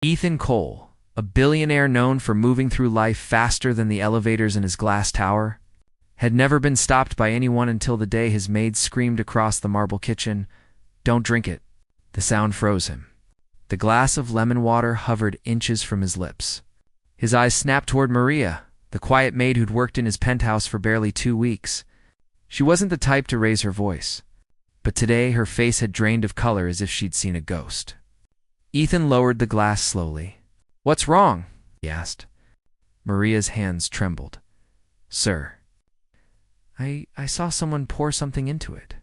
Ethan Cole, a billionaire known for moving through life faster than the elevators in his glass tower, had never been stopped by anyone until the day his maid screamed across the marble kitchen, "Don't drink it." The sound froze him. The glass of lemon water hovered inches from his lips. His eyes snapped toward Maria, the quiet maid who'd worked in his penthouse for barely 2 weeks. She wasn't the type to raise her voice, but today her face had drained of color as if she'd seen a ghost. Ethan lowered the glass slowly. "What's wrong?" he asked. Maria's hands trembled. "Sir, I saw someone pour something into it.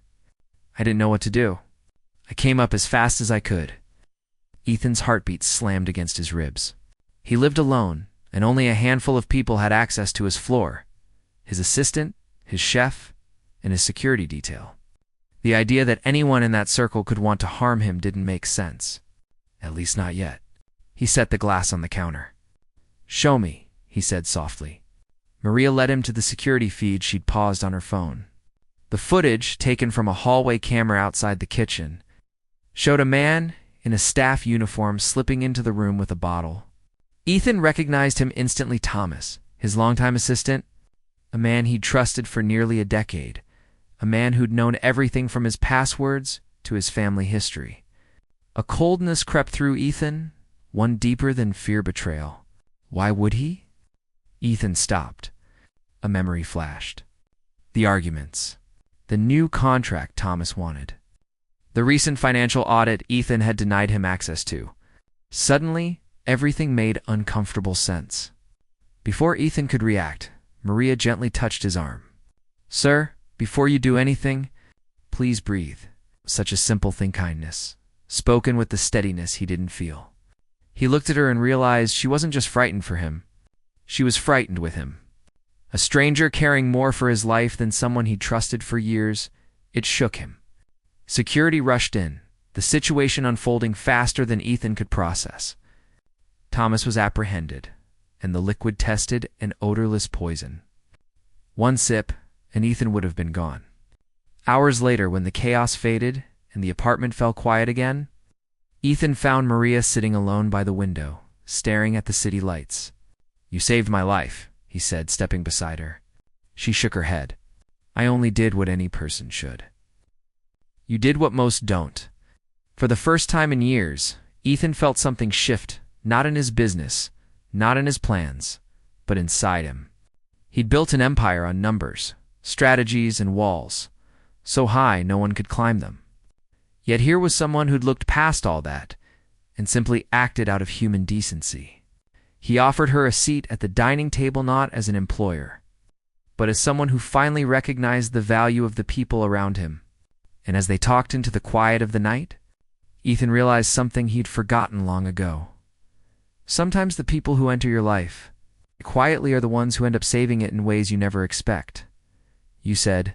I didn't know what to do. I came up as fast as I could." Ethan's heartbeat slammed against his ribs. He lived alone, and only a handful of people had access to his floor: his assistant, his chef, and his security detail. The idea that anyone in that circle could want to harm him didn't make sense. At least not yet. He set the glass on the counter. "Show me," he said softly. Maria led him to the security feed she'd paused on her phone. The footage, taken from a hallway camera outside the kitchen, showed a man in a staff uniform slipping into the room with a bottle. Ethan recognized him instantly. Thomas, his longtime assistant, a man he'd trusted for nearly a decade, a man who'd known everything from his passwords to his family history. A coldness crept through Ethan, one deeper than fear betrayal. Why would he? Ethan stopped. A memory flashed. The arguments. The new contract Thomas wanted. The recent financial audit Ethan had denied him access to. Suddenly, everything made uncomfortable sense. Before Ethan could react, Maria gently touched his arm. "Sir, before you do anything, please breathe." Such a simple thing, kindness, spoken with the steadiness he didn't feel. He looked at her and realized she wasn't just frightened for him. She was frightened with him. A stranger caring more for his life than someone he'd trusted for years. It shook him. Security rushed in, the situation unfolding faster than Ethan could process. Thomas was apprehended, and the liquid tested an odorless poison. One sip, and Ethan would have been gone. Hours later, when the chaos faded and the apartment fell quiet again, Ethan found Maria sitting alone by the window, staring at the city lights. "You saved my life," he said, stepping beside her. She shook her head. "I only did what any person should." "You did what most don't." For the first time in years, Ethan felt something shift, not in his business, not in his plans, but inside him. He'd built an empire on numbers, strategies, and walls, so high no one could climb them. Yet here was someone who'd looked past all that and simply acted out of human decency. He offered her a seat at the dining table not as an employer, but as someone who finally recognized the value of the people around him. And as they talked into the quiet of the night, Ethan realized something he'd forgotten long ago. Sometimes the people who enter your life quietly are the ones who end up saving it in ways you never expect. "You said